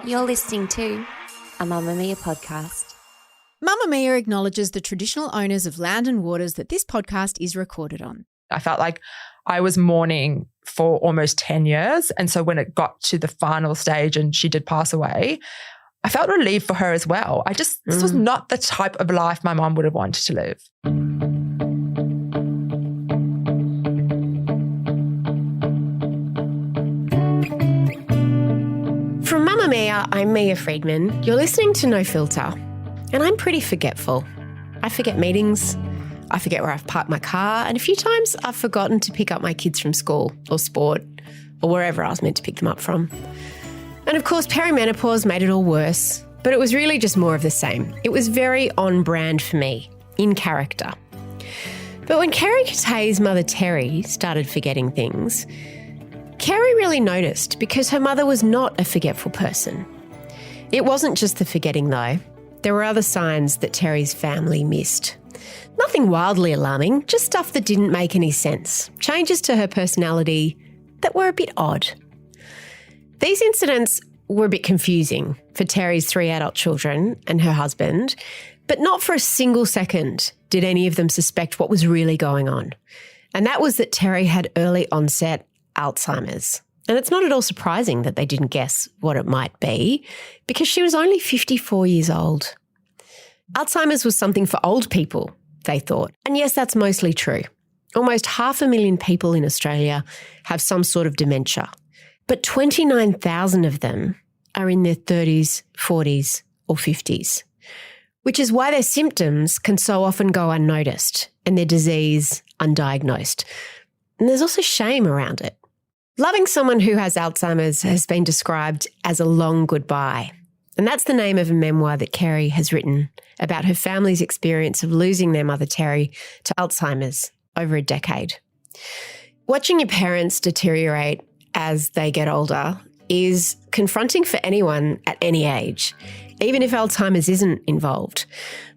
You're listening to a Mamma Mia podcast. Mamma Mia acknowledges the traditional owners of land and waters that this podcast is recorded on. I felt like I was mourning for almost 10 years. And so when it got to the final stage and she did pass away, I felt relieved for her as well. This was not the type of life my mom would have wanted to live. From Mamma Mia, I'm Mia Freedman. You're listening to No Filter. And I'm pretty forgetful. I forget meetings. I forget where I've parked my car. And a few times I've forgotten to pick up my kids from school or sport or wherever I was meant to pick them up from. And of course, perimenopause made it all worse. But it was really just more of the same. It was very on brand for me, in character. But when Keri Kitay's mother Terry started forgetting things, Keri really noticed because her mother was not a forgetful person. It wasn't just the forgetting though. There were other signs that Terry's family missed. Nothing wildly alarming, just stuff that didn't make any sense. Changes to her personality that were a bit odd. These incidents were a bit confusing for Terry's 3 adult children and her husband, but not for a single second did any of them suspect what was really going on. And that was that Terry had early onset Alzheimer's. And it's not at all surprising that they didn't guess what it might be because she was only 54 years old. Alzheimer's was something for old people, they thought. And yes, that's mostly true. Almost 500,000 people in Australia have some sort of dementia, but 29,000 of them are in their 30s, 40s or 50s, which is why their symptoms can so often go unnoticed and their disease undiagnosed. And there's also shame around it. Loving someone who has Alzheimer's has been described as a long goodbye. And that's the name of a memoir that Keri has written about her family's experience of losing their mother Terry to Alzheimer's over a decade. Watching your parents deteriorate as they get older is confronting for anyone at any age, even if Alzheimer's isn't involved.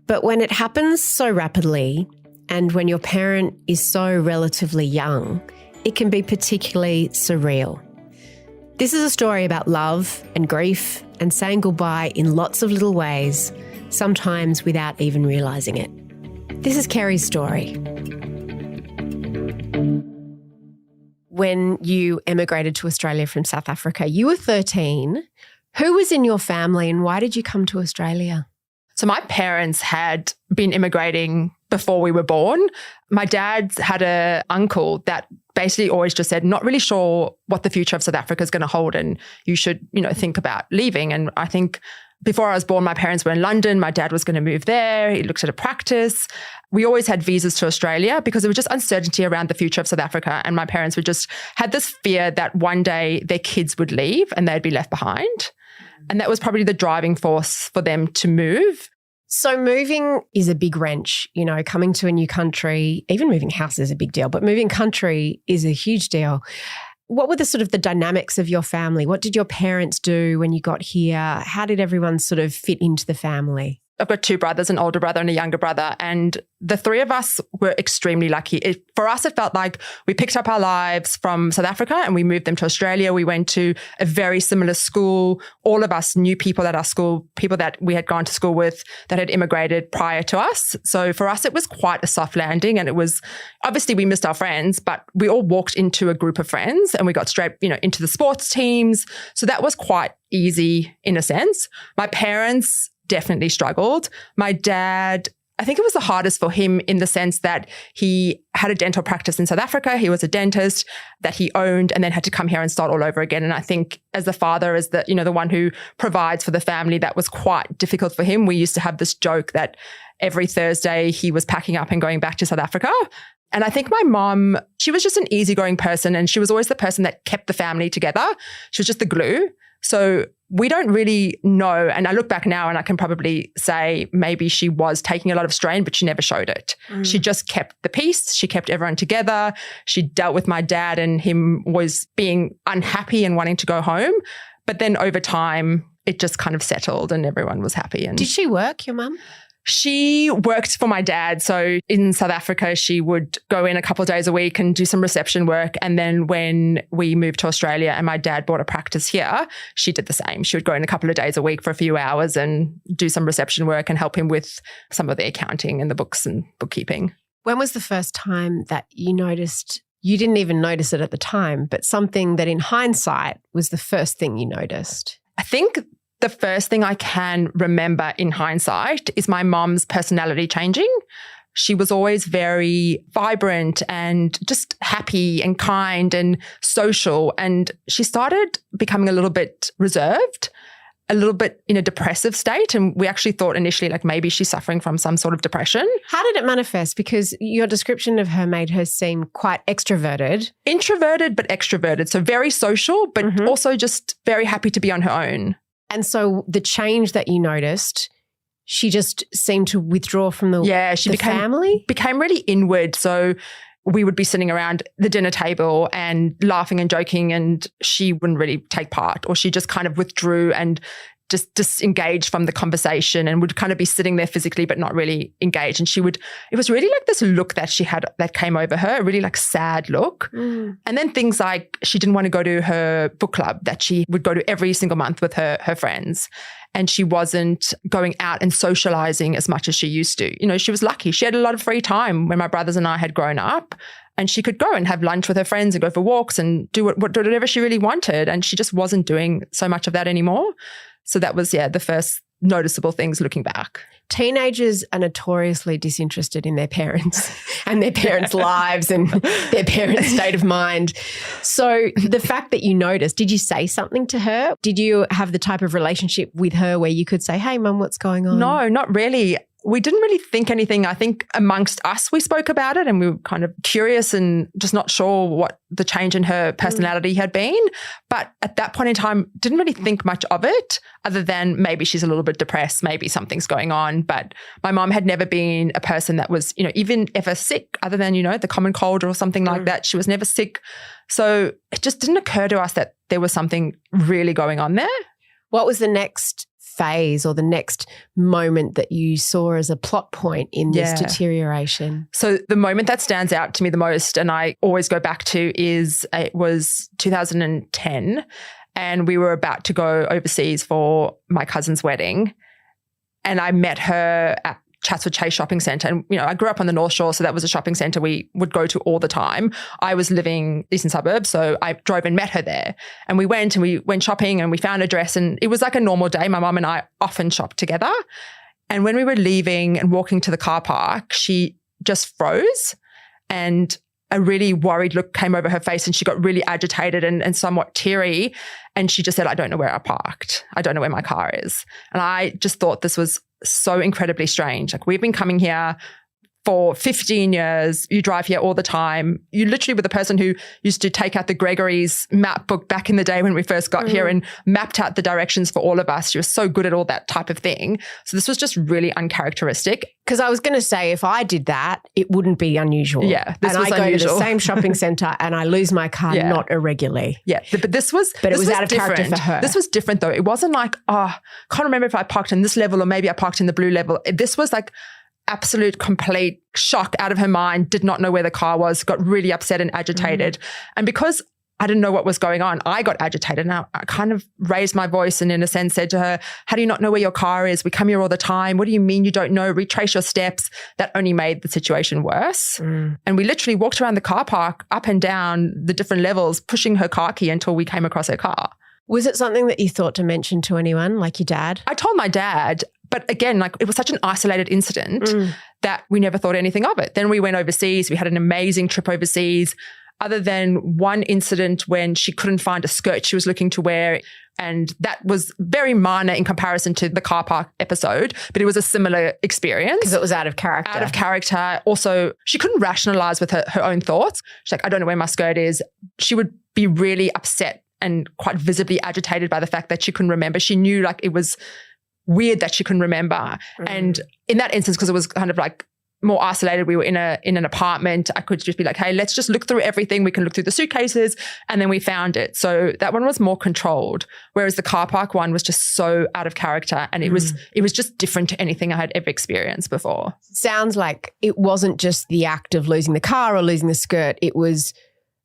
But when it happens so rapidly and when your parent is so relatively young, it can be particularly surreal. This is a story about love and grief and saying goodbye in lots of little ways, sometimes without even realising it. This is Keri's story. When you emigrated to Australia from South Africa, you were 13. Who was in your family and why did you come to Australia? So my parents had been immigrating before we were born. My dad had an uncle that basically always just said, not really sure what the future of South Africa is going to hold and you should, think about leaving. And I think before I was born, my parents were in London. My dad was going to move there. He looked at a practice. We always had visas to Australia because there was just uncertainty around the future of South Africa. And my parents would just had this fear that one day their kids would leave and they'd be left behind. And that was probably the driving force for them to move. So moving is a big wrench, coming to a new country, even moving house is a big deal, but moving country is a huge deal. What were the dynamics of your family? What did your parents do when you got here? How did everyone sort of fit into the family? I've got 2 brothers, an older brother and a younger brother. And the 3 of us were extremely lucky. For us, it felt like we picked up our lives from South Africa and we moved them to Australia. We went to a very similar school. All of us knew people at our school, people that we had gone to school with that had immigrated prior to us. So for us, it was quite a soft landing. And it was, obviously we missed our friends, but we all walked into a group of friends and we got straight, into the sports teams. So that was quite easy in a sense. My parents definitely struggled. My dad, I think it was the hardest for him in the sense that he had a dental practice in South Africa. He was a dentist that he owned and then had to come here and start all over again. And I think as the father, as the, the one who provides for the family, that was quite difficult for him. We used to have this joke that every Thursday he was packing up and going back to South Africa. And I think my mom, she was just an easygoing person and she was always the person that kept the family together. She was just the glue. So we don't really know. And I look back now and I can probably say maybe she was taking a lot of strain, but she never showed it. She just kept the peace. She kept everyone together. She dealt with my dad and him was being unhappy and wanting to go home. But then over time, it just kind of settled and everyone was happy. And did she work, your mum? She worked for my dad. So in South Africa, she would go in a couple of days a week and do some reception work. And then when we moved to Australia and my dad bought a practice here, she did the same. She would go in a couple of days a week for a few hours and do some reception work and help him with some of the accounting and the books and bookkeeping. When was the first time that you noticed, you didn't even notice it at the time, but something that in hindsight was the first thing you noticed? I think the first thing I can remember in hindsight is my mom's personality changing. She was always very vibrant and just happy and kind and social. And she started becoming a little bit reserved, a little bit in a depressive state. And we actually thought initially like maybe she's suffering from some sort of depression. How did it manifest? Because your description of her made her seem quite extroverted. Introverted, but extroverted. So very social, but also just very happy to be on her own. And so the change that you noticed, she just seemed to withdraw from the family? Became really inward. So we would be sitting around the dinner table and laughing and joking and she wouldn't really take part, or she just kind of withdrew and just disengaged from the conversation and would kind of be sitting there physically but not really engaged. And it was really like this look that she had that came over her, a really like sad look. And then things like she didn't want to go to her book club that she would go to every single month with her friends. And she wasn't going out and socializing as much as she used to. You know, she was lucky. She had a lot of free time when my brothers and I had grown up. And she could go and have lunch with her friends and go for walks and do whatever she really wanted. And she just wasn't doing so much of that anymore. So that was, the first noticeable things looking back. Teenagers are notoriously disinterested in their parents and their parents' lives and their parents' state of mind. So the fact that you noticed, did you say something to her? Did you have the type of relationship with her where you could say, hey, Mum, what's going on? No, not really. We didn't really think anything. I think amongst us, we spoke about it and we were kind of curious and just not sure what the change in her personality had been. But at that point in time, didn't really think much of it other than maybe she's a little bit depressed, maybe something's going on. But my mom had never been a person that was, even ever sick other than, the common cold or something like that. She was never sick. So it just didn't occur to us that there was something really going on there. What was the next phase or the next moment that you saw as a plot point in this deterioration? So the moment that stands out to me the most and I always go back to is it was 2010 and we were about to go overseas for my cousin's wedding and I met her at Chatswood Chase Shopping Centre. And, I grew up on the North Shore, so that was a shopping centre we would go to all the time. I was living eastern suburbs, so I drove and met her there. And we went shopping and we found a dress and it was like a normal day. My mum and I often shopped together. And when we were leaving and walking to the car park, she just froze and a really worried look came over her face and she got really agitated and somewhat teary. And she just said, I don't know where I parked. I don't know where my car is. And I just thought this was so incredibly strange. Like we've been coming here for 15 years. You drive here all the time. You literally were the person who used to take out the Gregory's map book back in the day when we first got here and mapped out the directions for all of us. She was so good at all that type of thing. So this was just really uncharacteristic. Because I was going to say, if I did that, it wouldn't be unusual. Yeah, this was unusual. I go to the same shopping centre and I lose my car not irregularly. Yeah, but it was out of character for her. This was different though. It wasn't like, can't remember if I parked in this level or maybe I parked in the blue level. This was like absolute complete shock, out of her mind, did not know where the car was, got really upset and agitated. And because I didn't know what was going on, I got agitated and I kind of raised my voice and in a sense said to her, how do you not know where your car is? We come here all the time. What do you mean you don't know? Retrace your steps. That only made the situation worse. And we literally walked around the car park up and down the different levels, pushing her car key until we came across her car. Was it something that you thought to mention to anyone, like your dad? I told my dad, but again, like it was such an isolated incident that we never thought anything of it. Then we went overseas. We had an amazing trip overseas. Other than one incident when she couldn't find a skirt she was looking to wear. And that was very minor in comparison to the car park episode, but it was a similar experience. Because it was out of character. Out of character. Also, she couldn't rationalize with her own thoughts. She's like, I don't know where my skirt is. She would be really upset and quite visibly agitated by the fact that she couldn't remember. She knew like it was weird that she couldn't remember. And in that instance, because it was kind of like more isolated. We were in an apartment. I could just be like, hey, let's just look through everything. We can look through the suitcases. And then we found it. So that one was more controlled, whereas the car park one was just so out of character. And it was just different to anything I had ever experienced before. Sounds like it wasn't just the act of losing the car or losing the skirt. It was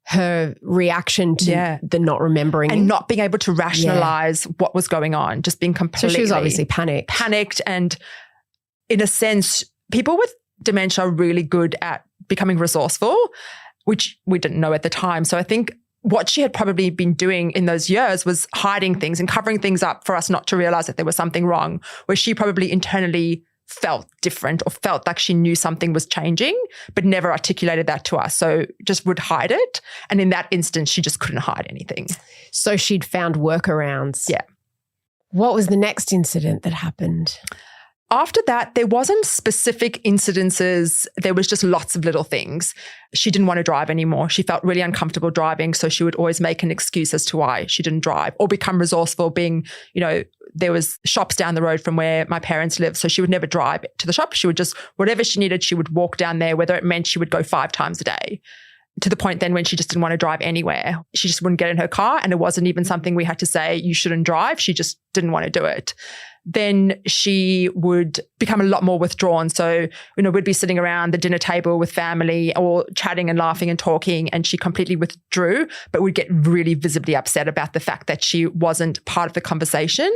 her reaction to the not remembering. And not being able to rationalize what was going on, just being completely... So she was obviously panicked. And in a sense, people with dementia are really good at becoming resourceful, which we didn't know at the time. So I think what she had probably been doing in those years was hiding things and covering things up for us not to realize that there was something wrong, where she probably internally felt different or felt like she knew something was changing, but never articulated that to us. So just would hide it. And in that instance, she just couldn't hide anything. So she'd found workarounds. Yeah. What was the next incident that happened? After that, there wasn't specific incidences. There was just lots of little things. She didn't want to drive anymore. She felt really uncomfortable driving. So she would always make an excuse as to why she didn't drive, or become resourceful, being, there was shops down the road from where my parents lived. So she would never drive to the shop. She would just, whatever she needed, she would walk down there, whether it meant she would go 5 times a day. To the point then when she just didn't want to drive anywhere. She just wouldn't get in her car. And it wasn't even something we had to say, you shouldn't drive. She just didn't want to do it. Then she would become a lot more withdrawn. So, we'd be sitting around the dinner table with family or chatting and laughing and talking, and she completely withdrew, but would get really visibly upset about the fact that she wasn't part of the conversation.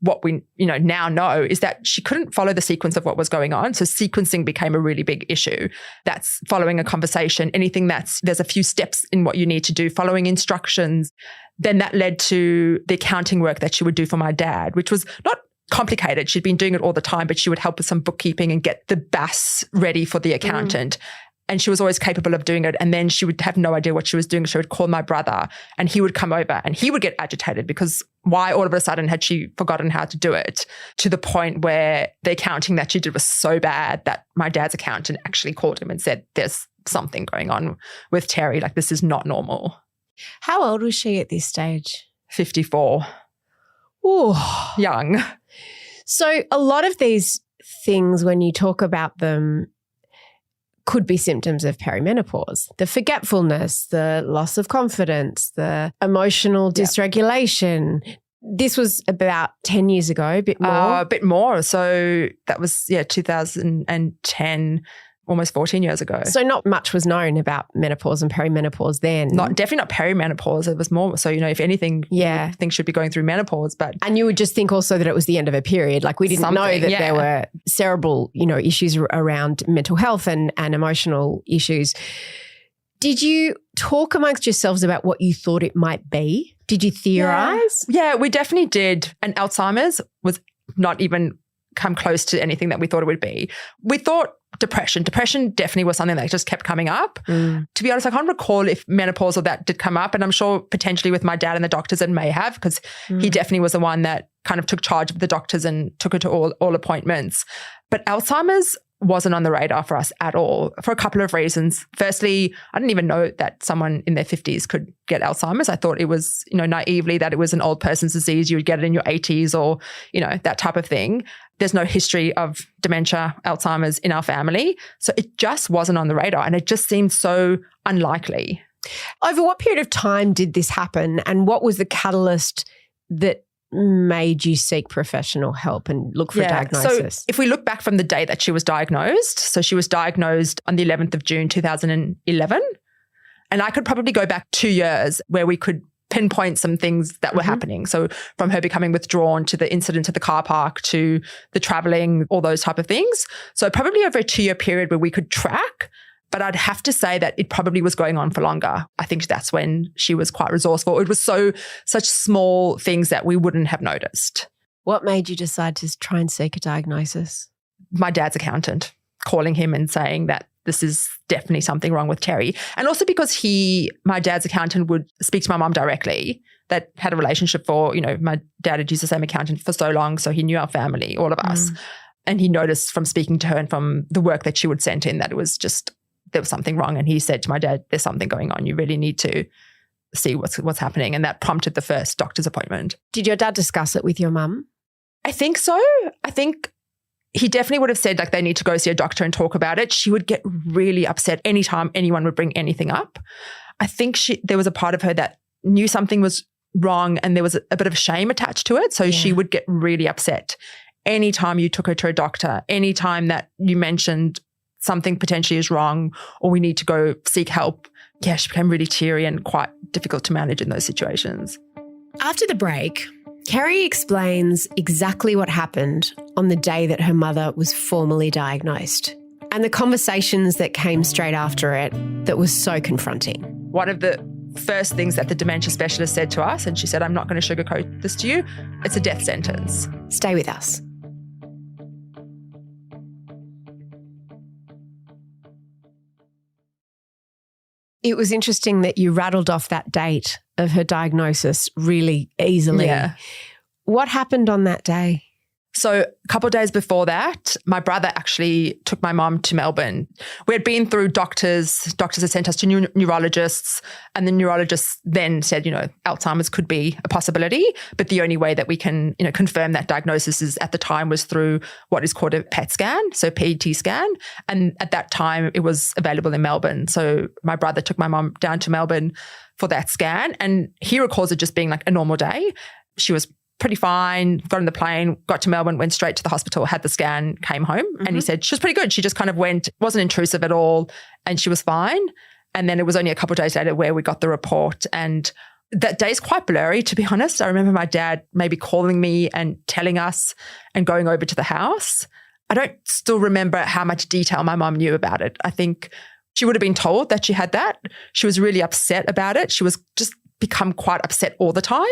What we, now know is that she couldn't follow the sequence of what was going on. So sequencing became a really big issue. That's following a conversation, anything there's a few steps in what you need to do, following instructions. Then that led to the accounting work that she would do for my dad, which was not complicated. She'd been doing it all the time, but she would help with some bookkeeping and get the BAS ready for the accountant. And she was always capable of doing it. And then she would have no idea what she was doing. She would call my brother and he would come over and he would get agitated because why all of a sudden had she forgotten how to do it, to the point where the accounting that she did was so bad that my dad's accountant actually called him and said, there's something going on with Terry. Like, this is not normal. How old was she at this stage? 54. Ooh. Young. So a lot of these things, when you talk about them, could be symptoms of perimenopause. The forgetfulness, the loss of confidence, the emotional dysregulation. This was about 10 years ago, a bit more? A bit more. So that was, 2010, almost 14 years ago. So not much was known about menopause and perimenopause then. Definitely not perimenopause. It was more, so, if anything, things should be going through menopause. And you would just think also that it was the end of a period. Like, we didn't know that there were cerebral, issues around mental health and emotional issues. Did you talk amongst yourselves about what you thought it might be? Did you theorize? Yeah, we definitely did. And Alzheimer's was not even come close to anything that we thought it would be. We thought depression. Depression definitely was something that just kept coming up. To be honest, I can't recall if menopause or that did come up. And I'm sure potentially with my dad and the doctors it may have, because he definitely was the one that kind of took charge of the doctors and took her to all appointments. But Alzheimer's wasn't on the radar for us at all, for a couple of reasons. Firstly, I didn't even know that someone in their 50s could get Alzheimer's. I thought it was, naively that it was an old person's disease. You would get it in your 80s or, that type of thing. There's no history of dementia, Alzheimer's in our family. So it just wasn't on the radar, and it just seemed so unlikely. Over what period of time did this happen, and what was the catalyst that made you seek professional help and look for diagnosis? So if we look back from the day that she was diagnosed, so she was diagnosed on the 11th of June, 2011. And I could probably go back 2 years where we could pinpoint some things that were happening. So from her becoming withdrawn to the incident at the car park to the traveling, all those type of things. So probably over a 2-year period where we could track. But I'd have to say that it probably was going on for longer. I think that's when she was quite resourceful. It was such small things that we wouldn't have noticed. What made you decide to try and seek a diagnosis? My dad's accountant, calling him and saying that this is definitely something wrong with Terry. And also because my dad's accountant would speak to my mum directly, that had a relationship for, my dad had used the same accountant for so long, so he knew our family, all of us. And he noticed from speaking to her and from the work that she would send in that it was just, there was something wrong. And he said to my dad, there's something going on. You really need to see what's happening. And that prompted the first doctor's appointment. Did your dad discuss it with your mum? I think so. I think he definitely would have said like they need to go see a doctor and talk about it. She would get really upset anytime anyone would bring anything up. I think there was a part of her that knew something was wrong and there was a bit of shame attached to it. So she would get really upset anytime you took her to a doctor, anytime that you mentioned something potentially is wrong or we need to go seek help. Yeah, she became really teary and quite difficult to manage in those situations. After the break, Keri explains exactly what happened on the day that her mother was formally diagnosed and the conversations that came straight after it that was so confronting. One of the first things that the dementia specialist said to us, and she said, I'm not going to sugarcoat this to you, it's a death sentence. Stay with us. It was interesting that you rattled off that date of her diagnosis really easily. Yeah. What happened on that day? So a couple of days before that, my brother actually took my mom to Melbourne. We had been through doctors. Doctors had sent us to neurologists, and the neurologists then said, Alzheimer's could be a possibility, but the only way that we can, confirm that diagnosis is at the time was through what is called a PET scan, so PET scan. And at that time, it was available in Melbourne. So my brother took my mom down to Melbourne for that scan, and he recalls it just being like a normal day. She was pretty fine, got on the plane, got to Melbourne, went straight to the hospital, had the scan, came home. And he said she was pretty good. She just kind of wasn't intrusive at all, and she was fine. And then it was only a couple of days later where we got the report. And that day is quite blurry, to be honest. I remember my dad maybe calling me and telling us and going over to the house. I don't still remember how much detail my mom knew about it. I think she would have been told that she had that. She was really upset about it. She was just become quite upset all the time,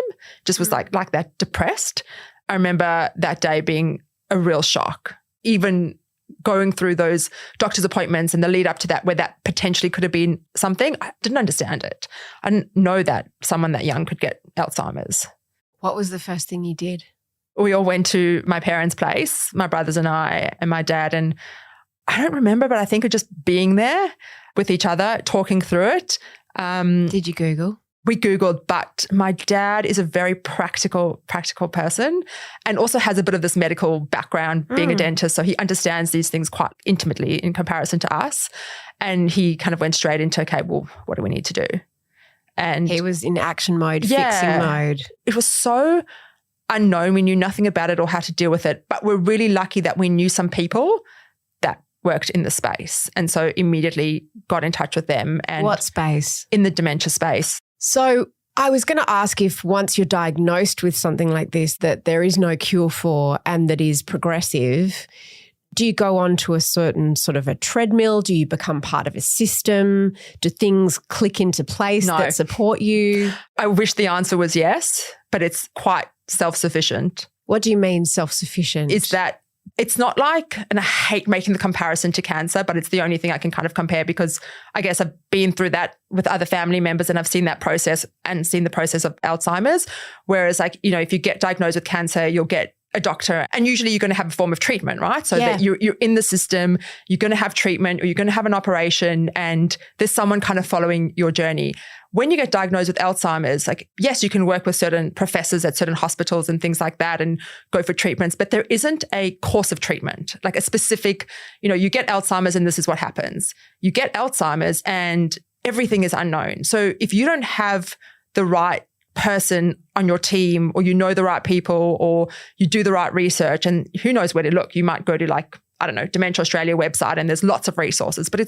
just was like that, depressed. I remember that day being a real shock, even going through those doctor's appointments and the lead up to that where that potentially could have been something. I didn't understand it. I didn't know that someone that young could get Alzheimer's. What was the first thing you did? We all went to my parents' place, my brothers and I and my dad, and I don't remember, but I think of just being there with each other, talking through it. Did you Google? We Googled, but my dad is a very practical person and also has a bit of this medical background being a dentist. So he understands these things quite intimately in comparison to us. And he kind of went straight into, okay, well, what do we need to do? And he was in action mode, fixing mode. It was so unknown. We knew nothing about it or how to deal with it. But we're really lucky that we knew some people that worked in the space. And so immediately got in touch with them. And what space? In the dementia space. So I was going to ask if once you're diagnosed with something like this that there is no cure for and that is progressive, do you go on to a certain sort of a treadmill? Do you become part of a system? Do things click into place that support you? I wish the answer was yes, but it's quite self-sufficient. What do you mean self-sufficient? Is that it's not like, and I hate making the comparison to cancer, but it's the only thing I can kind of compare because I guess I've been through that with other family members and I've seen that process and seen the process of Alzheimer's. Whereas if you get diagnosed with cancer, you'll get a doctor and usually you're going to have a form of treatment, right? So that you're in the system, you're going to have treatment or you're going to have an operation and there's someone kind of following your journey. When you get diagnosed with Alzheimer's, yes, you can work with certain professors at certain hospitals and things like that and go for treatments, but there isn't a course of treatment, like a specific, you get Alzheimer's and this is what happens. You get Alzheimer's and everything is unknown. So if you don't have the right person on your team or the right people or you do the right research and who knows where to look, you might go to Dementia Australia website and there's lots of resources, but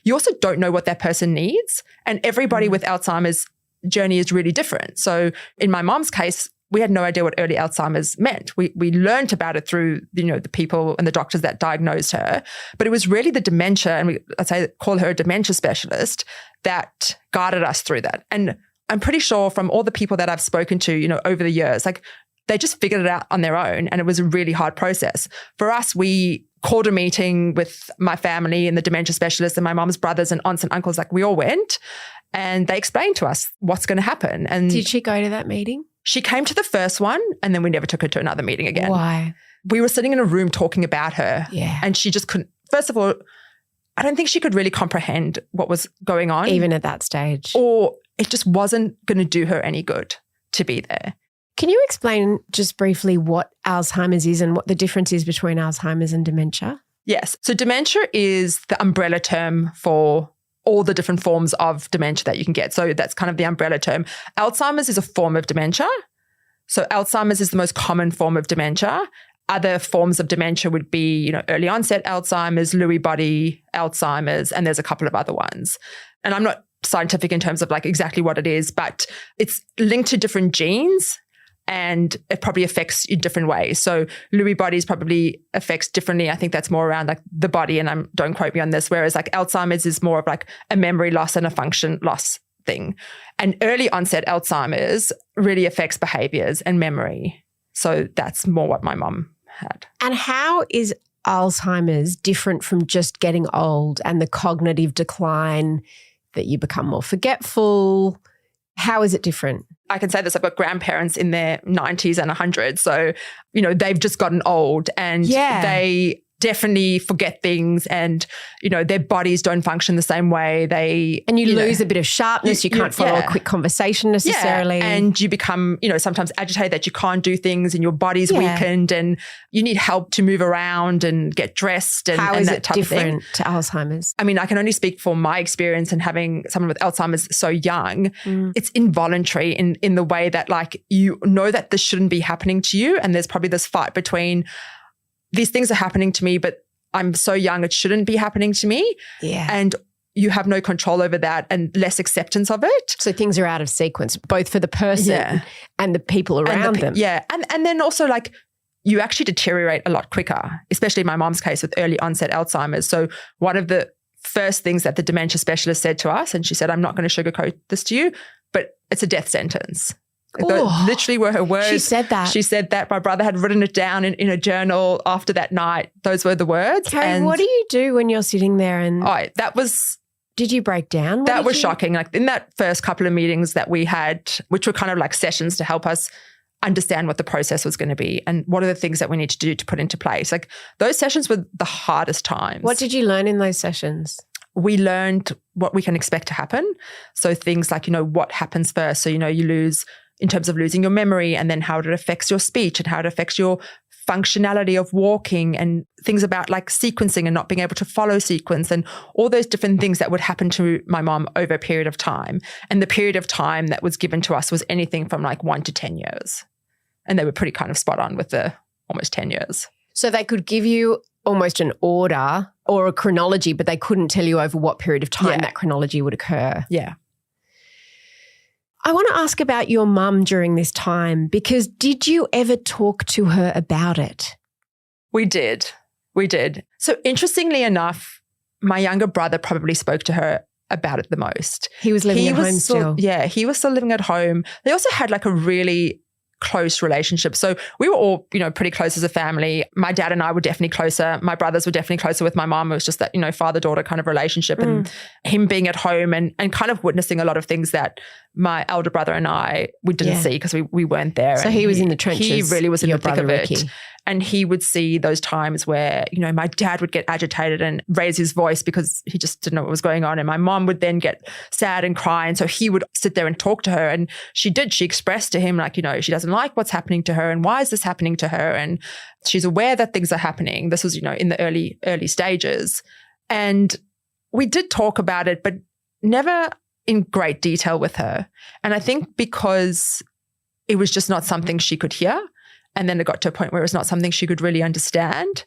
you also don't know what that person needs. And everybody with Alzheimer's journey is really different. So in my mom's case, we had no idea what early Alzheimer's meant. We learned about it through, the people and the doctors that diagnosed her, but it was really the dementia, and call her a dementia specialist, that guided us through that. And I'm pretty sure from all the people that I've spoken to, over the years, they just figured it out on their own and it was a really hard process. For us, we called a meeting with my family and the dementia specialist and my mom's brothers and aunts and uncles, we all went and they explained to us what's going to happen. And did she go to that meeting? She came to the first one and then we never took her to another meeting again. Why? We were sitting in a room talking about her and she just couldn't, first of all, I don't think she could really comprehend what was going on. Even at that stage. Or it just wasn't going to do her any good to be there. Can you explain just briefly what Alzheimer's is and what the difference is between Alzheimer's and dementia? Yes. So dementia is the umbrella term for all the different forms of dementia that you can get. So that's kind of the umbrella term. Alzheimer's is a form of dementia. So Alzheimer's is the most common form of dementia. Other forms of dementia would be, early onset Alzheimer's, Lewy body Alzheimer's, and there's a couple of other ones. And I'm not scientific in terms of like exactly what it is, but it's linked to different genes and it probably affects you different ways. So Lewy bodies probably affects differently. I think that's more around like the body, and don't quote me on this, whereas like Alzheimer's is more of like a memory loss and a function loss thing. And early onset Alzheimer's really affects behaviors and memory. So that's more what my mum had. And how is Alzheimer's different from just getting old and the cognitive decline that you become more forgetful? How is it different? I can say this, I've got grandparents in their 90s and 100s. So, they've just gotten old and they definitely forget things and, their bodies don't function the same way. And you lose a bit of sharpness. You can't follow a quick conversation necessarily. Yeah. And you become, sometimes agitated that you can't do things and your body's weakened and you need help to move around and get dressed and how is that it type different of thing. to Alzheimer's? I mean, I can only speak for my experience and having someone with Alzheimer's so young. It's involuntary in the way that like, that this shouldn't be happening to you. And there's probably this fight between these things are happening to me, but I'm so young, it shouldn't be happening to me. Yeah. And you have no control over that and less acceptance of it. So things are out of sequence, both for the person and the people around them. Yeah. And then also like you actually deteriorate a lot quicker, especially in my mom's case with early onset Alzheimer's. So one of the first things that the dementia specialist said to us, and she said, I'm not going to sugarcoat this to you, but it's a death sentence. Those literally were her words. She said that. She said that. My brother had written it down in a journal after that night. Those were the words. Keri, what do you do when you're sitting there and... that was... Did you break down? That was shocking. Like in that first couple of meetings that we had, which were kind of like sessions to help us understand what the process was going to be and what are the things that we need to do to put into place. Like those sessions were the hardest times. What did you learn in those sessions? We learned what we can expect to happen. So things like, what happens first. So, you lose... in terms of losing your memory and then how it affects your speech and how it affects your functionality of walking and things about like sequencing and not being able to follow sequence and all those different things that would happen to my mom over a period of time. And the period of time that was given to us was anything from like 1 to 10 years. And they were pretty kind of spot on with the almost 10 years. So they could give you almost an order or a chronology, but they couldn't tell you over what period of time that chronology would occur. Yeah. I want to ask about your mum during this time because did you ever talk to her about it? We did. So interestingly enough, my younger brother probably spoke to her about it the most. He was living at home still. Yeah, he was still living at home. They also had like a really close relationship. So we were all, pretty close as a family. My dad and I were definitely closer. My brothers were definitely closer with my mom. It was just that, father-daughter kind of relationship and him being at home and kind of witnessing a lot of things that my elder brother and we didn't see because we weren't there. So he was in the trenches. He really was in the thick of it. Ricky. And he would see those times where, my dad would get agitated and raise his voice because he just didn't know what was going on. And my mom would then get sad and cry. And so he would sit there and talk to her. And she expressed to him like, she doesn't like what's happening to her and why is this happening to her? And she's aware that things are happening. This was, in the early stages. And we did talk about it, but never in great detail with her. And I think because it was just not something she could hear. And then it got to a point where it was not something she could really understand.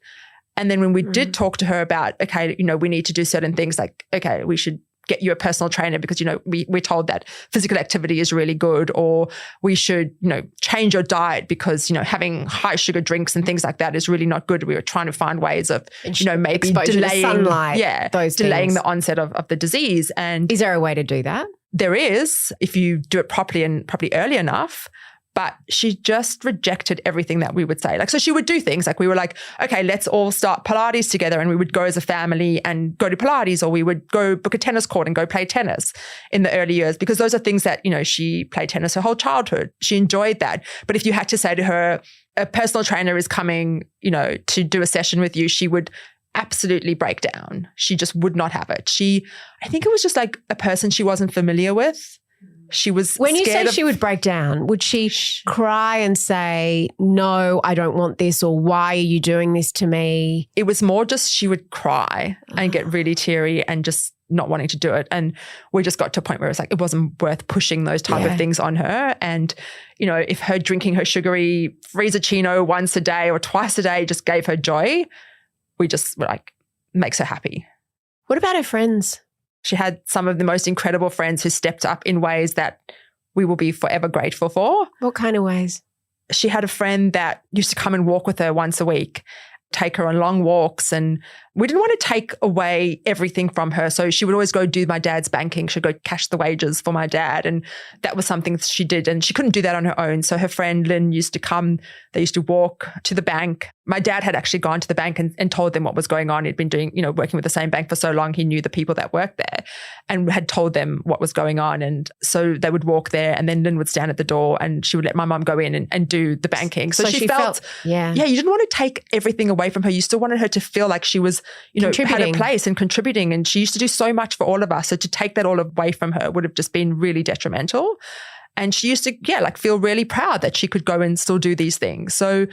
And then when we did talk to her about, okay, we need to do certain things like, okay, we should get you a personal trainer because, we're told that physical activity is really good, or we should, change your diet because, having high sugar drinks and things like that is really not good. We were trying to find ways of, maybe delaying sunlight, delaying the onset of the disease. And is there a way to do that? There is, if you do it properly and probably early enough. But she just rejected everything that we would say. Like, so she would do things like we were like, okay, let's all start Pilates together. And we would go as a family and go to Pilates, or we would go book a tennis court and go play tennis in the early years, because those are things that, she played tennis her whole childhood. She enjoyed that. But if you had to say to her, a personal trainer is coming, to do a session with you, she would absolutely break down. She just would not have it. I think it was just like a person she wasn't familiar with. She was When you say scared of- she would break down, would she cry and say, no, I don't want this, or why are you doing this to me? It was more just she would cry and get really teary and just not wanting to do it. And we just got to a point where it's like it wasn't worth pushing those type of things on her. And, you know, if her drinking her sugary Frappuccino once a day or twice a day just gave her joy, we just were like, makes her happy. What about her friends? She had some of the most incredible friends who stepped up in ways that we will be forever grateful for. What kind of ways? She had a friend that used to come and walk with her once a week, take her on long walks, and we didn't want to take away everything from her. So she would always go do my dad's banking. She'd go cash the wages for my dad. And that was something she did. And she couldn't do that on her own. So her friend Lynn used to come. They used to walk to the bank. My dad had actually gone to the bank and told them what was going on. He'd been doing, you know, working with the same bank for so long. He knew the people that worked there and had told them what was going on. And so they would walk there, and then Lynn would stand at the door and she would let my mum go in and do the banking. So she felt, yeah, you didn't want to take everything away from her. You still wanted her to feel like she was, you know, had a place and contributing. And she used to do so much for all of us. So to take that all away from her would have just been really detrimental. And she used to, feel really proud that she could go and still do these things. So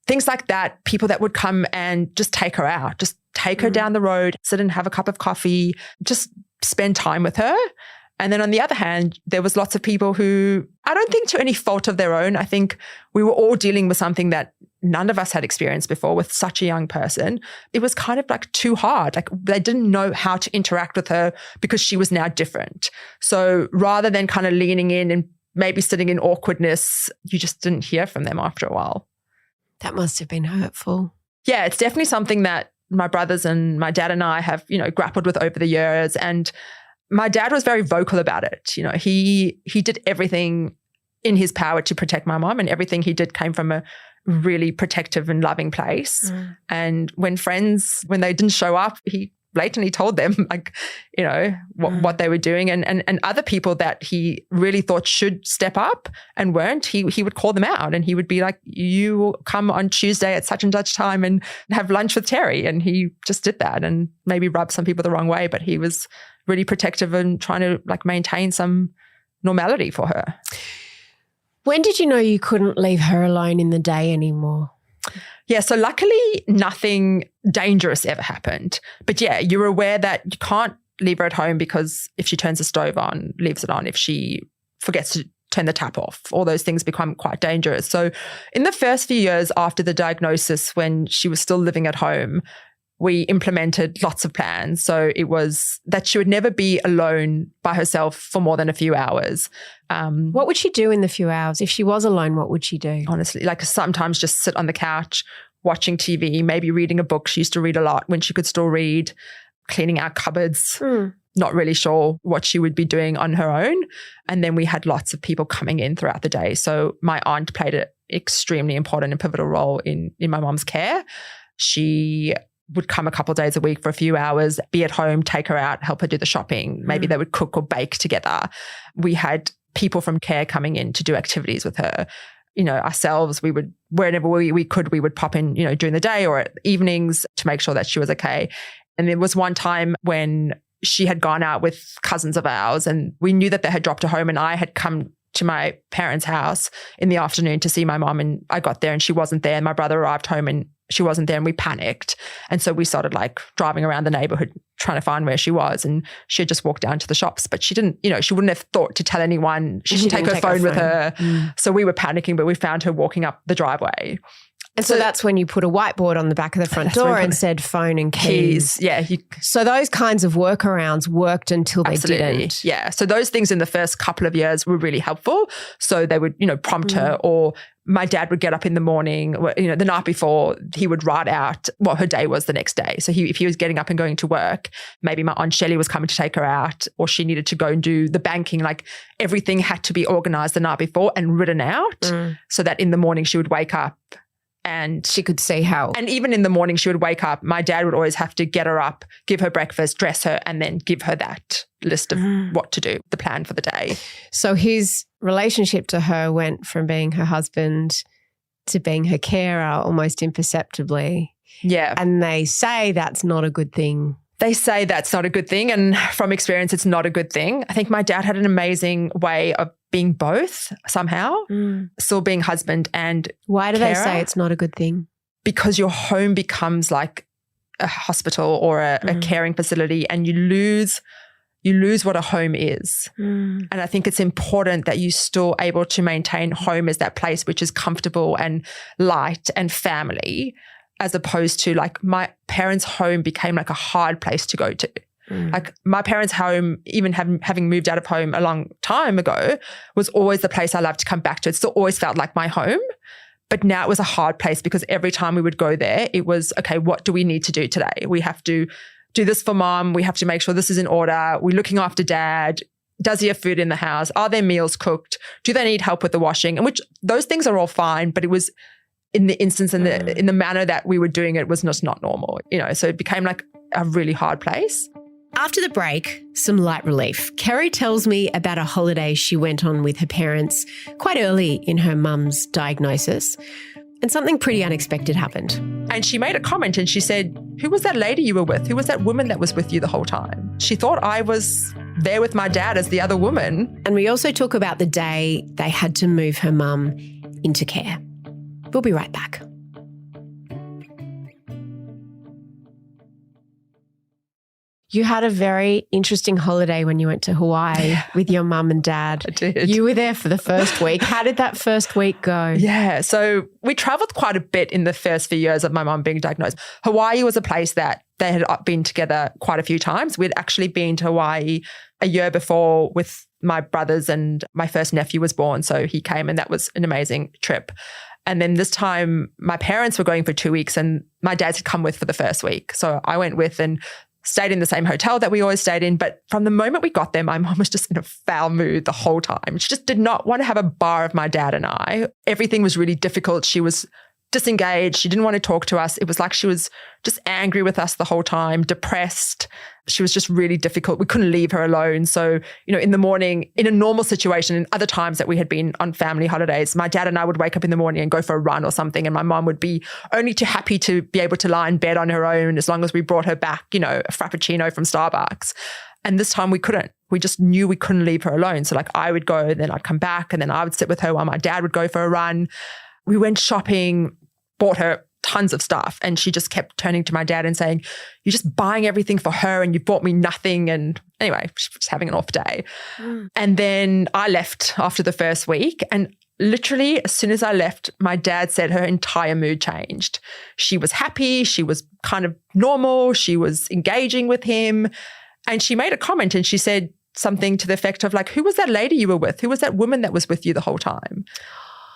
things like that, people that would come and just take her out, just take her down the road, sit and have a cup of coffee, just spend time with her. And then on the other hand, there was lots of people who, I don't think to any fault of their own, I think we were all dealing with something that none of us had experienced before with such a young person. It was kind of like too hard. Like they didn't know how to interact with her because she was now different. So rather than kind of leaning in and maybe sitting in awkwardness, you just didn't hear from them after a while. That must have been hurtful. Yeah, it's definitely something that my brothers and my dad and I have, you know, grappled with over the years. And my dad was very vocal about it. You know, he did everything in his power to protect my mom, and everything he did came from a really protective and loving place. And when they didn't show up, he blatantly told them, like, you know, what they were doing, and other people that he really thought should step up and weren't, he would call them out, and he would be like, you will come on Tuesday at such and such time and have lunch with Terry. And he just did that and maybe rubbed some people the wrong way, but he was really protective and trying to like maintain some normality for her. When did you know you couldn't leave her alone in the day anymore? Yeah, so luckily nothing dangerous ever happened. But yeah, you were aware that you can't leave her at home because if she turns the stove on, leaves it on, if she forgets to turn the tap off, all those things become quite dangerous. So in the first few years after the diagnosis, when she was still living at home, we implemented lots of plans. So it was that she would never be alone by herself for more than a few hours. What would she do in the few hours? If she was alone, what would she do? Honestly, like sometimes just sit on the couch, watching TV, maybe reading a book. She used to read a lot when she could still read, cleaning our cupboards. Not really sure what she would be doing on her own. And then we had lots of people coming in throughout the day. So my aunt played an extremely important and pivotal role in my mom's care. She would come a couple of days a week for a few hours, be at home, take her out, help her do the shopping. Maybe they would cook or bake together. We had people from care coming in to do activities with her. You know, ourselves, we would, wherever we could, we would pop in, you know, during the day or at evenings to make sure that she was okay. And there was one time when she had gone out with cousins of ours and we knew that they had dropped her home, and I had come to my parents' house in the afternoon to see my mom, and I got there and she wasn't there, and my brother arrived home and she wasn't there, and we panicked. And so we started like driving around the neighborhood trying to find where she was, and she had just walked down to the shops, but she didn't, you know, she wouldn't have thought to tell anyone. She didn't take her phone with her. So we were panicking, but we found her walking up the driveway. And so that's when you put a whiteboard on the back of the front door and said phone and keys. Yeah. So those kinds of workarounds worked until they didn't. Yeah. So those things in the first couple of years were really helpful. So they would, you know, prompt her, or my dad would get up in the morning, you know, the night before, he would write out what her day was the next day. So if he was getting up and going to work, maybe my Aunt Shelley was coming to take her out, or she needed to go and do the banking. Like everything had to be organized the night before and written out so that in the morning she would wake up and she could see how. And even in the morning she would wake up, my dad would always have to get her up, give her breakfast, dress her, and then give her that list of what to do, the plan for the day. So his relationship to her went from being her husband to being her carer almost imperceptibly. Yeah. And they say that's not a good thing They say that's not a good thing. And from experience, it's not a good thing. I think my dad had an amazing way of being both somehow, still being husband and Why do they carer. say it's not a good thing? Because your home becomes like a hospital or a caring facility, and you lose what a home is. And I think it's important that you're still able to maintain home as that place which is comfortable and light and family, as opposed to like my parents' home became like a hard place to go to. Like my parents' home, even having moved out of home a long time ago, was always the place I loved to come back to. It still always felt like my home. But now it was a hard place because every time we would go there, it was, okay, what do we need to do today? We have to do this for mom. We have to make sure this is in order. We're looking after dad. Does he have food in the house? Are their meals cooked? Do they need help with the washing? And which those things are all fine, but it was in the instance and in the manner that we were doing it was just not normal, so it became like a really hard place. After the break, some light relief. Keri tells me about a holiday she went on with her parents quite early in her mum's diagnosis, and something pretty unexpected happened. And she made a comment and she said, "Who was that lady you were with? Who was that woman that was with you the whole time?" She thought I was there with my dad as the other woman. And we also talk about the day they had to move her mum into care. We'll be right back. You had a very interesting holiday when you went to Hawaii with your mum and dad. I did. You were there for the first week. How did that first week go? Yeah. So we traveled quite a bit in the first few years of my mum being diagnosed. Hawaii was a place that they had been together quite a few times. We'd actually been to Hawaii a year before with my brothers, and my first nephew was born. So he came, and that was an amazing trip. And then this time my parents were going for 2 weeks and my dad's had come with for the first week. So I went with and stayed in the same hotel that we always stayed in. But from the moment we got there, my mom was just in a foul mood the whole time. She just did not want to have a bar of my dad and I. Everything was really difficult. She was disengaged. She didn't want to talk to us. It was like she was just angry with us the whole time, depressed. She was just really difficult. We couldn't leave her alone. So, in the morning, in a normal situation, and other times that we had been on family holidays, my dad and I would wake up in the morning and go for a run or something. And my mom would be only too happy to be able to lie in bed on her own as long as we brought her back, a Frappuccino from Starbucks. And this time we couldn't. We just knew we couldn't leave her alone. So like I would go, then I'd come back, and then I would sit with her while my dad would go for a run. We went shopping, bought her tons of stuff, and she just kept turning to my dad and saying, "You're just buying everything for her and you bought me nothing." And anyway, she was having an off day. And then I left after the first week, and literally as soon as I left, my dad said her entire mood changed. She was happy. She was kind of normal. She was engaging with him. And she made a comment and she said something to the effect of like, "Who was that lady you were with? Who was that woman that was with you the whole time?"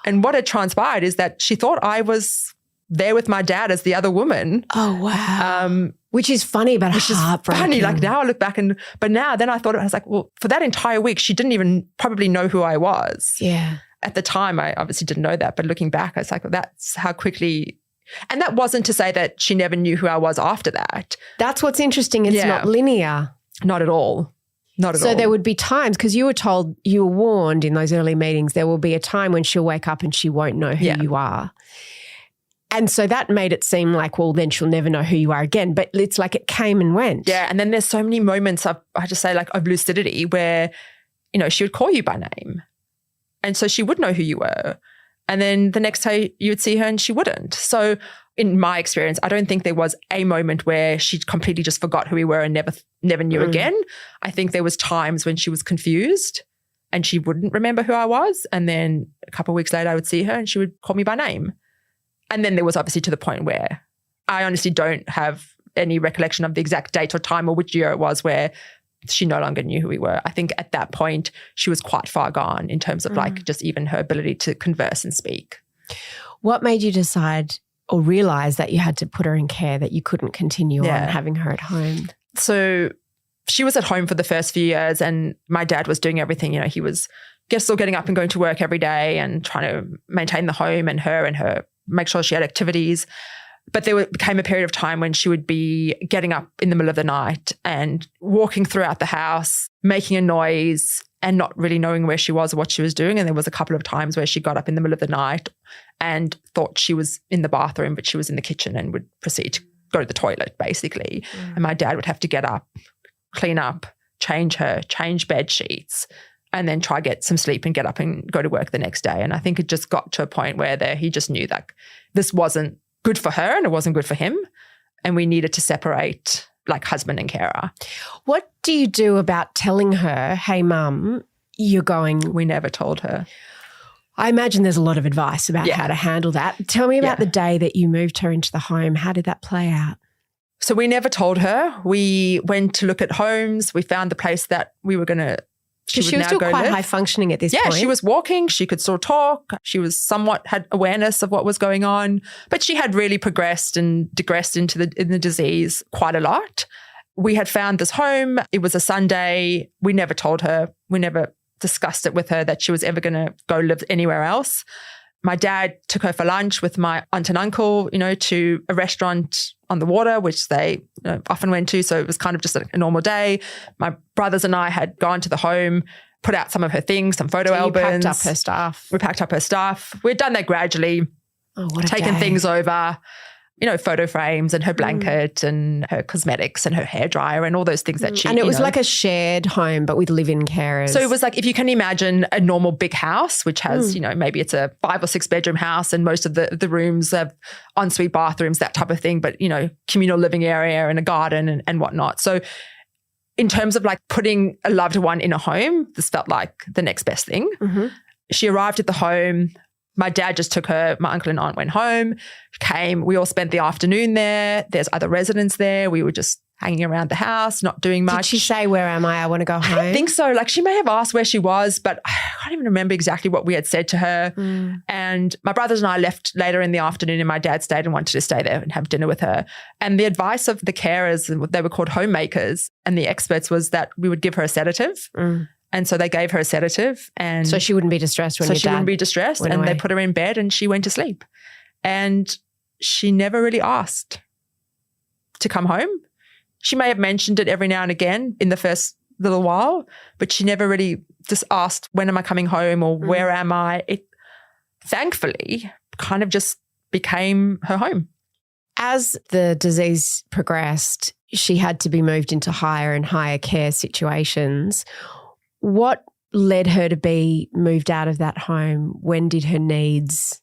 And what had transpired is that she thought I was there with my dad as the other woman. Oh, wow. Which is funny, but heartbreaking. Funny. Like now I look back then I thought, I was like, well, for that entire week, she didn't even probably know who I was. Yeah. At the time, I obviously didn't know that. But looking back, I was like, well, that's how quickly. And that wasn't to say that she never knew who I was after that. That's what's interesting. It's not linear. Not at all. Not at all. So there would be times, because you were warned in those early meetings, there will be a time when she'll wake up and she won't know who you are. And so that made it seem like, well, then she'll never know who you are again. But it's like it came and went. Yeah. And then there's so many moments of, I just say like of lucidity where, she would call you by name. And so she would know who you were. And then the next day you would see her and she wouldn't. So in my experience, I don't think there was a moment where she completely just forgot who we were and never knew again. I think there was times when she was confused and she wouldn't remember who I was. And then a couple of weeks later I would see her and she would call me by name. And then there was obviously to the point where I honestly don't have any recollection of the exact date or time or which year it was where she no longer knew who we were. I think at that point she was quite far gone in terms of like just even her ability to converse and speak. What made you decide or realize that you had to put her in care, that you couldn't continue on having her at home? So she was at home for the first few years and my dad was doing everything. He was still getting up and going to work every day and trying to maintain the home and her, make sure she had activities. But there became a period of time when she would be getting up in the middle of the night and walking throughout the house, making a noise and not really knowing where she was or what she was doing. And there was a couple of times where she got up in the middle of the night and thought she was in the bathroom, but she was in the kitchen and would proceed to go to the toilet, basically. And my dad would have to get up, clean up, change her, change bed sheets, and then try get some sleep and get up and go to work the next day. And I think it just got to a point where he just knew that this wasn't good for her and it wasn't good for him. And we needed to separate like husband and carer. What do you do about telling her, hey, Mum, you're going? We never told her. I imagine there's a lot of advice about how to handle that. Tell me about the day that you moved her into the home. How did that play out? So we never told her. We went to look at homes. We found the place that we were going to. She was still quite high functioning at this point. Yeah, she was walking. She could still talk. She was somewhat had awareness of what was going on, but she had really progressed and digressed in the disease quite a lot. We had found this home. It was a Sunday. We never told her. We never discussed it with her that she was ever going to go live anywhere else. My dad took her for lunch with my aunt and uncle, to a restaurant on the water, which they often went to. So it was kind of just a normal day. My brothers and I had gone to the home, put out some of her things, some photo albums. You packed up her stuff. We packed up her stuff. We'd done that gradually. Oh, what a taken day. things over. Photo frames and her blanket and her cosmetics and her hairdryer and all those things that she... And it was like a shared home but with live-in carers. So it was like, if you can imagine a normal big house, which has, maybe it's a 5 or 6 bedroom house and most of the rooms have ensuite bathrooms, that type of thing, but, communal living area and a garden and whatnot. So in terms of like putting a loved one in a home, this felt like the next best thing. Mm-hmm. She arrived at the home. My dad just took her, my uncle and aunt went home, came, we all spent the afternoon there. There's other residents there. We were just hanging around the house, not doing much. Did she say, where am I want to go home? I don't think so. Like she may have asked where she was, but I can't even remember exactly what we had said to her. And my brothers and I left later in the afternoon and my dad stayed and wanted to stay there and have dinner with her. And the advice of the carers, they were called homemakers, and the experts was that we would give her a sedative. And so they gave her a sedative, and so she wouldn't be distressed when your dad wouldn't be distressed, and they put her in bed and she went to sleep. And she never really asked to come home. She may have mentioned it every now and again in the first little while, but she never really just asked, when am I coming home or where am I? It thankfully kind of just became her home. As the disease progressed, she had to be moved into higher and higher care situations. What led her to be moved out of that home? When did her needs,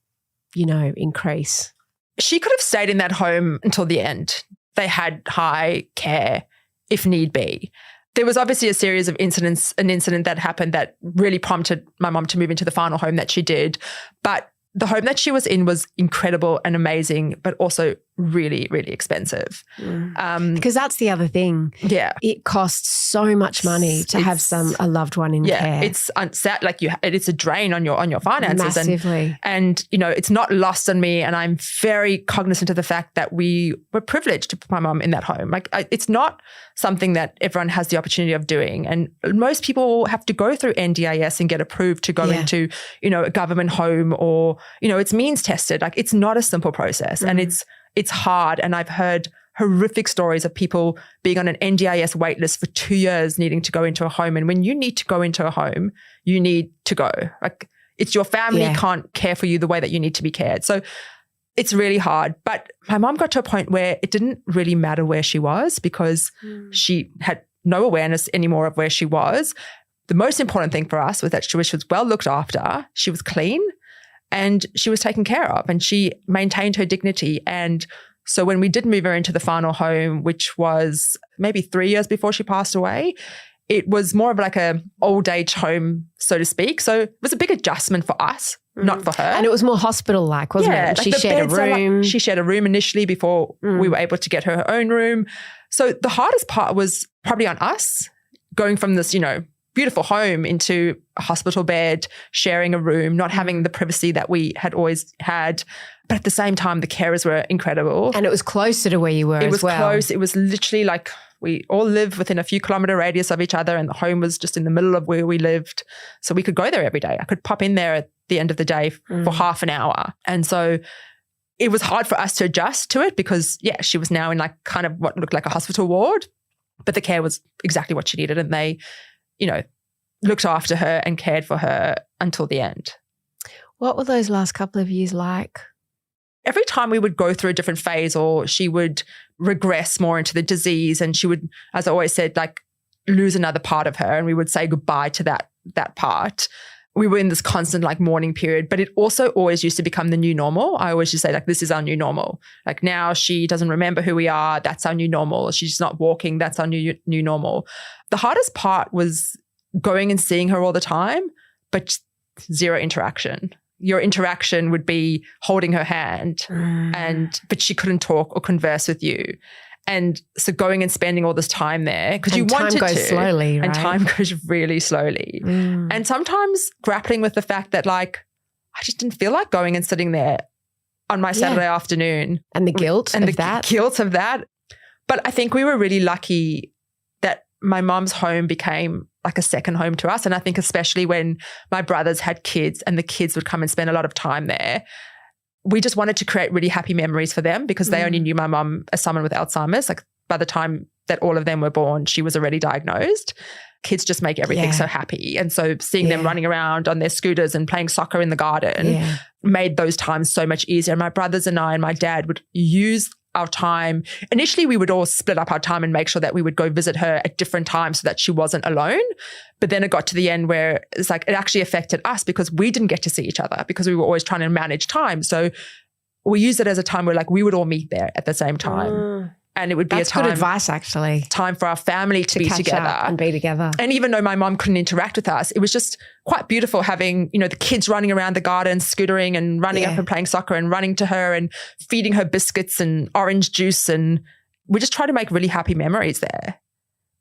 increase? She could have stayed in that home until the end. They had high care if need be. There was obviously a series of incidents, an incident that happened that really prompted my mum to move into the final home that she did. But the home that she was in was incredible and amazing, but also really, really expensive. Because that's the other thing. Yeah. It costs so much money to have a loved one in care. It's it's a drain on your finances. Massively. And it's not lost on me, and I'm very cognizant of the fact that we were privileged to put my mum in that home. It's not something that everyone has the opportunity of doing. And most people have to go through NDIS and get approved to go into, a government home, or, it's means tested. Like, it's not a simple process, and it's hard. And I've heard horrific stories of people being on an NDIS waitlist for 2 years needing to go into a home. And when you need to go into a home, you need to go. Like, it's your family can't care for you the way that you need to be cared. So it's really hard. But my mom got to a point where it didn't really matter where she was, because she had no awareness anymore of where she was. The most important thing for us was that she was well looked after. She was clean and she was taken care of, and she maintained her dignity. And so when we did move her into the final home, which was maybe 3 years before she passed away, it was more of like a old age home, so to speak. So it was a big adjustment for us, not for her. And it was more hospital-like, wasn't it? She shared a room. She shared a room initially before we were able to get her own room. So the hardest part was probably on us, going from this, beautiful home into a hospital bed, sharing a room, not having the privacy that we had always had. But at the same time, the carers were incredible. And it was closer to where you were as well. It was close. It was literally like we all lived within a few kilometre radius of each other, and the home was just in the middle of where we lived. So we could go there every day. I could pop in there at the end of the day for half an hour. And so it was hard for us to adjust to it, because, she was now in like kind of what looked like a hospital ward, but the care was exactly what she needed. And they, looked after her and cared for her until the end. What were those last couple of years like? every time we would go through a different phase or she would regress more into the disease and she would, as I always said, like lose another part of her and we would say goodbye to that part. We were in this constant like mourning period, but it also always used to become the new normal. I always just say like, this is our new normal. Like now she doesn't remember who we are. That's our new normal. She's not walking. That's our new normal. The hardest part was going and seeing her all the time, but zero interaction. Your interaction would be holding her hand but she couldn't talk or converse with you. And so going and spending all this time there because you wanted to. Time goes slowly, right? And time goes really slowly. And sometimes grappling with the fact that like, I just didn't feel like going and sitting there on my Saturday afternoon. And the guilt and of that. guilt of that. But I think we were really lucky that my mom's home became like a second home to us. And I think especially when my brothers had kids and the kids would come and spend a lot of time there, we just wanted to create really happy memories for them because they only knew my mum as someone with Alzheimer's. Like by the time that all of them were born, she was already diagnosed. Kids just make everything so happy. And so seeing them running around on their scooters and playing soccer in the garden made those times so much easier. And my brothers and I and my dad would use our time. Initially, we would all split up our time and make sure that we would go visit her at different times so that she wasn't alone. But then it got to the end where it's like it actually affected us because we didn't get to see each other because we were always trying to manage time. So we used it as a time where like we would all meet there at the same time. And it would be That's a time. good advice, actually. Time for our family to be catch together up and be together. And even though my mom couldn't interact with us, it was just quite beautiful having, you know, the kids running around the garden, scootering and running up and playing soccer and running to her and feeding her biscuits and orange juice. And we just try to make really happy memories there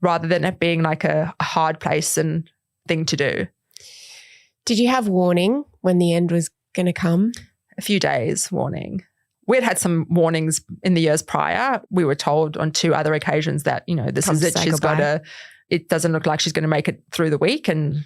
rather than it being like a hard place and thing to do. Did you have warning when the end was going to come? A few days warning. We had some warnings in the years prior. We were told on 2 other occasions that, you know, this is it. She's got it doesn't look like she's going to make it through the week. And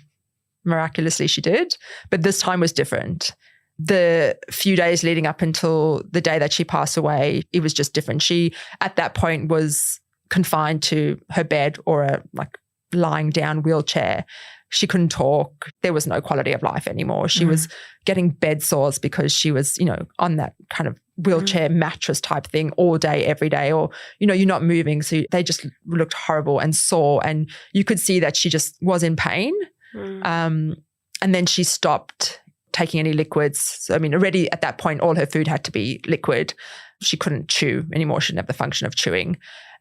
miraculously she did. But this time was different. The few days leading up until the day that she passed away, it was just different. She, at that point, was confined to her bed or a like lying down wheelchair. She couldn't talk. There was no quality of life anymore. She was getting bed sores because she was, you know, on that kind of wheelchair mattress type thing all day, every day, or, you know, you're not moving. So they just looked horrible and sore. And you could see that she just was in pain. And then she stopped taking any liquids. So, I mean, already at that point, all her food had to be liquid. She couldn't chew anymore. She didn't have the function of chewing.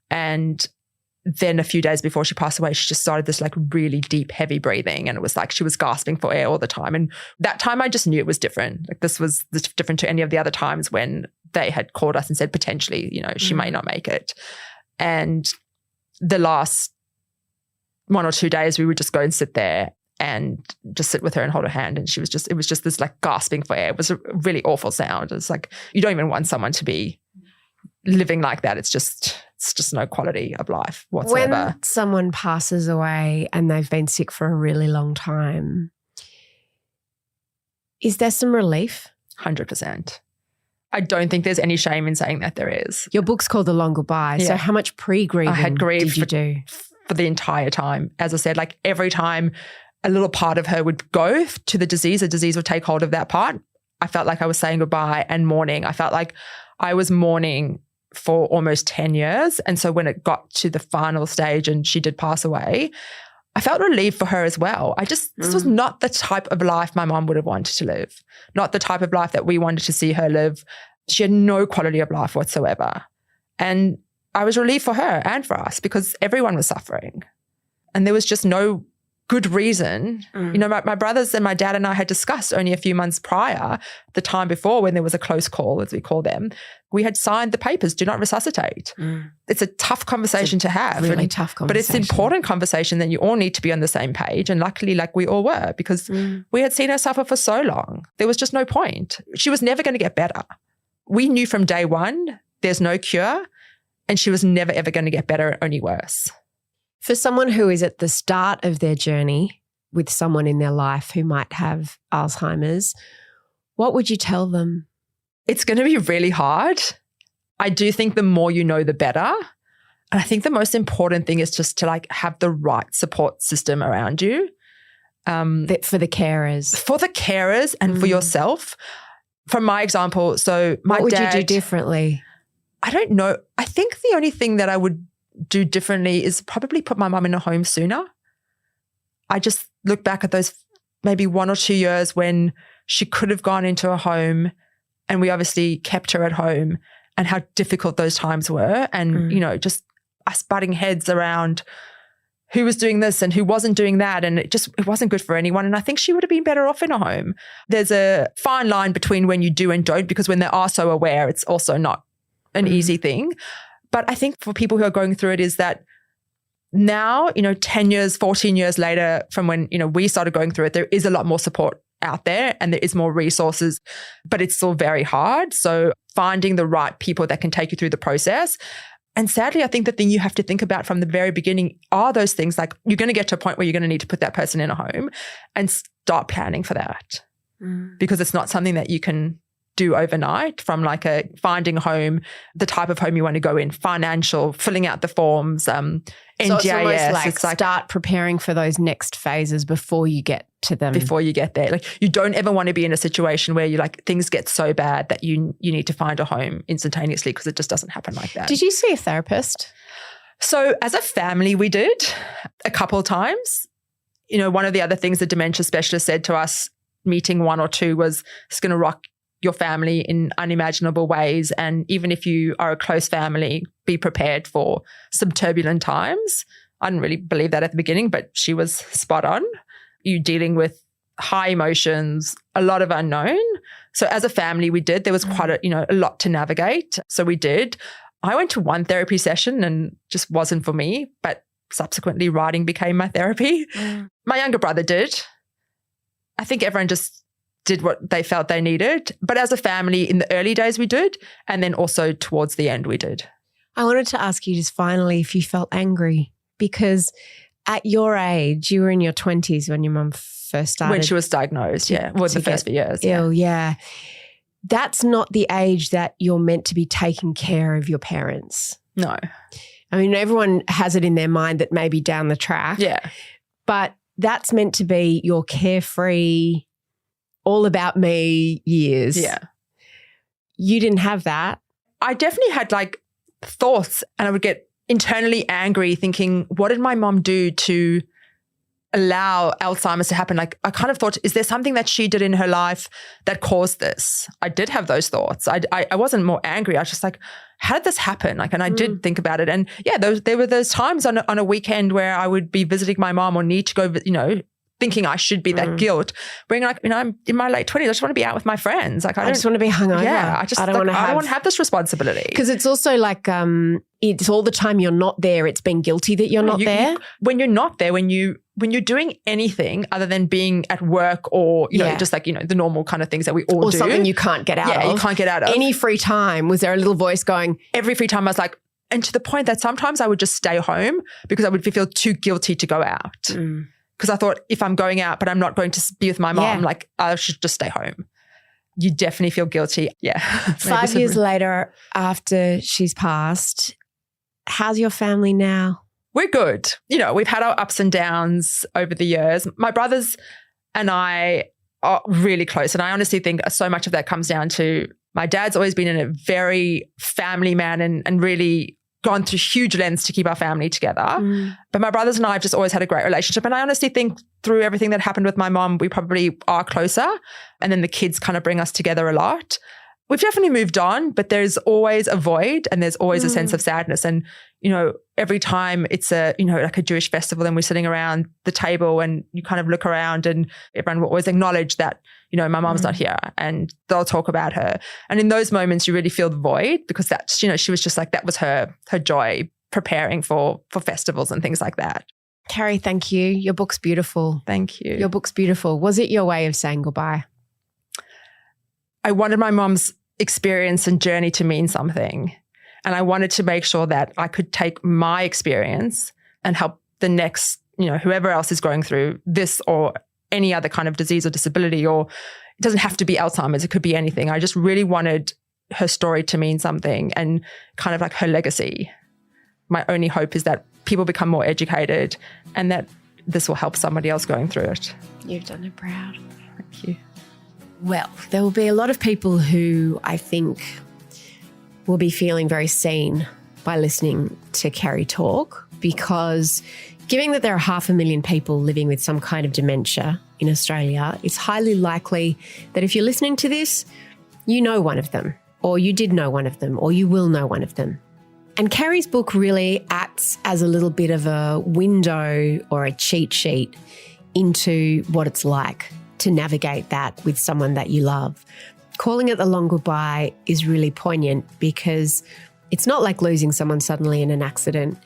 And then a few days before she passed away, she just started this like really deep, heavy breathing. And it was like she was gasping for air all the time. And that time I just knew it was different. Like this was different to any of the other times when they had called us and said, potentially, you know, she may not make it. And the last 1 or 2 days, we would just go and sit there and just sit with her and hold her hand. And it was just this like gasping for air. It was a really awful sound. It's like, you don't even want someone to be living like that. It's just no quality of life whatsoever. When someone passes away and they've been sick for a really long time, is there some relief? 100%. I don't think there's any shame in saying that there is. Your book's called The Long Goodbye. Yeah. So how much pre-grieving I had grieved did you do? For the entire time. As I said, like every time a little part of her would go to the disease, a disease would take hold of that part. I felt like I was saying goodbye and mourning. I felt like I was mourning for almost 10 years. And so when it got to the final stage and she did pass away, I felt relieved for her as well. This was not the type of life my mom would have wanted to live, not the type of life that we wanted to see her live. She had no quality of life whatsoever. And I was relieved for her and for us because everyone was suffering. And there was just no good reason. You know, my brothers and my dad and I had discussed only a few months prior, the time before when there was a close call, as we call them, we had signed the papers, do not resuscitate. It's a tough conversation to have. Really tough conversation. But it's an important conversation that you all need to be on the same page. And luckily, like we all were, because we had seen her suffer for so long. There was just no point. She was never going to get better. We knew from day one, there's no cure, and she was never, ever going to get better, only worse. For someone who is at the start of their journey with someone in their life who might have Alzheimer's, what would you tell them? It's going to be really hard. I do think the more you know, the better. And I think the most important thing is just to like have the right support system around you. For the carers. For the carers and for yourself. from my example, so my dad... What would you do differently? I don't know. I think the only thing that I would do differently is probably put my mum in a home sooner. I just look back at those maybe 1 or 2 years when she could have gone into a home and we obviously kept her at home, and how difficult those times were. And, you know, just us butting heads around who was doing this and who wasn't doing that. And it wasn't good for anyone. And I think she would have been better off in a home. There's a fine line between when you do and don't, because when they are so aware, it's also not an easy thing. But I think for people who are going through it is that now, you know, 10 years, 14 years later from when, you know, we started going through it, there is a lot more support out there and there is more resources, but it's still very hard. So finding the right people that can take you through the process. And sadly, I think the thing you have to think about from the very beginning are those things like you're going to get to a point where you're going to need to put that person in a home and start planning for that because it's not something that you can do overnight, from like finding a home, the type of home you want to go in, financial, filling out the forms, NDIS. So it's like start preparing for those next phases before you get to them. Before you get there. Like you don't ever want to be in a situation where you like things get so bad that you need to find a home instantaneously, because it just doesn't happen like that. Did you see a therapist? So as a family, we did a couple of times. You know, one of the other things the dementia specialist said to us, meeting 1 or 2, was it's going to rock your family in unimaginable ways. And even if you are a close family, be prepared for some turbulent times. I didn't really believe that at the beginning, but she was spot on. You're dealing with high emotions, a lot of unknown. So as a family, we did. There was quite a lot to navigate. So we did. I went to one therapy session and just wasn't for me, but subsequently writing became my therapy. My younger brother did. I think everyone just did what they felt they needed. But as a family, in the early days we did, and then also towards the end we did. I wanted to ask you just finally if you felt angry, because at your age, you were in your 20s when your mum first started. When she was diagnosed, the first few years. Ill, yeah. That's not the age that you're meant to be taking care of your parents. No. I mean, everyone has it in their mind that maybe down the track. Yeah. But that's meant to be your carefree, all about me years. Yeah. You didn't have that. I definitely had like thoughts, and I would get internally angry thinking, what did my mom do to allow Alzheimer's to happen? Like I kind of thought, is there something that she did in her life that caused this? I did have those thoughts. I wasn't more angry. I was just like, how did this happen? Like, and I did think about it. And yeah, there were those times on a weekend where I would be visiting my mom or need to go, you know, thinking I should be that guilt, being like, you know, I'm in my late 20s. I just want to be out with my friends. Like, I just want to be hungover. Yeah, I don't want to have this responsibility. Because it's also like, it's all the time you're not there. It's being guilty that you're not there. When you're not there, when you're doing anything other than being at work or, you know, just like, you know, the normal kind of things that we all do. Or something you can't get out of. Yeah, you can't get out of. Any free time, was there a little voice going? Every free time I was like, and to the point that sometimes I would just stay home because I would feel too guilty to go out. Because I thought if I'm going out but I'm not going to be with my mom, like I should just stay home. You definitely feel guilty. Yeah. 5 years later, after she's passed, how's your family now? We're good. You know, we've had our ups and downs over the years. My brothers and I are really close. And I honestly think so much of that comes down to my dad's always been a very family man and really gone through huge lengths to keep our family together. But my brothers and I have just always had a great relationship. And I honestly think through everything that happened with my mom, we probably are closer. And then the kids kind of bring us together a lot. We've definitely moved on, but there's always a void and there's always a sense of sadness. And, you know, every time it's like a Jewish festival and we're sitting around the table and you kind of look around and everyone will always acknowledge that, you know, my mom's not here and they'll talk about her. And in those moments, you really feel the void because that's, you know, she was just like, that was her joy, preparing for festivals and things like that. Keri, thank you. Your book's beautiful. Thank you. Your book's beautiful. Was it your way of saying goodbye? I wanted my mom's experience and journey to mean something. And I wanted to make sure that I could take my experience and help the next, you know, whoever else is going through this or any other kind of disease or disability, or it doesn't have to be Alzheimer's, it could be anything. I just really wanted her story to mean something and kind of like her legacy. My only hope is that people become more educated and that this will help somebody else going through it. You've done it proud. Thank you. Well, there will be a lot of people who I think will be feeling very seen by listening to Keri talk, because given that there are 500,000 people living with some kind of dementia in Australia, it's highly likely that if you're listening to this, you know one of them, or you did know one of them, or you will know one of them. And Keri's book really acts as a little bit of a window or a cheat sheet into what it's like to navigate that with someone that you love. Calling it the long goodbye is really poignant because it's not like losing someone suddenly in an accident.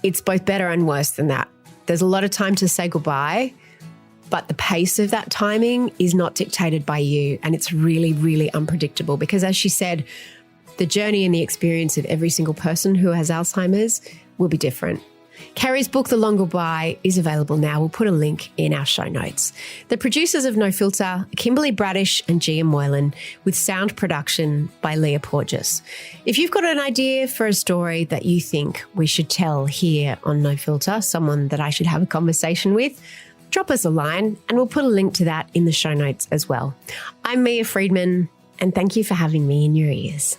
It's both better and worse than that. There's a lot of time to say goodbye, but the pace of that timing is not dictated by you, and it's really, really unpredictable because, as she said, the journey and the experience of every single person who has Alzheimer's will be different. Keri's book, The Long Goodbye, is available now. We'll put a link in our show notes. The producers of No Filter are Kimberley, Braddish and Gia Moylan, with sound production by Leah Porges. If you've got an idea for a story that you think we should tell here on No Filter, someone that I should have a conversation with, drop us a line and we'll put a link to that in the show notes as well. I'm Mia Freedman, and thank you for having me in your ears.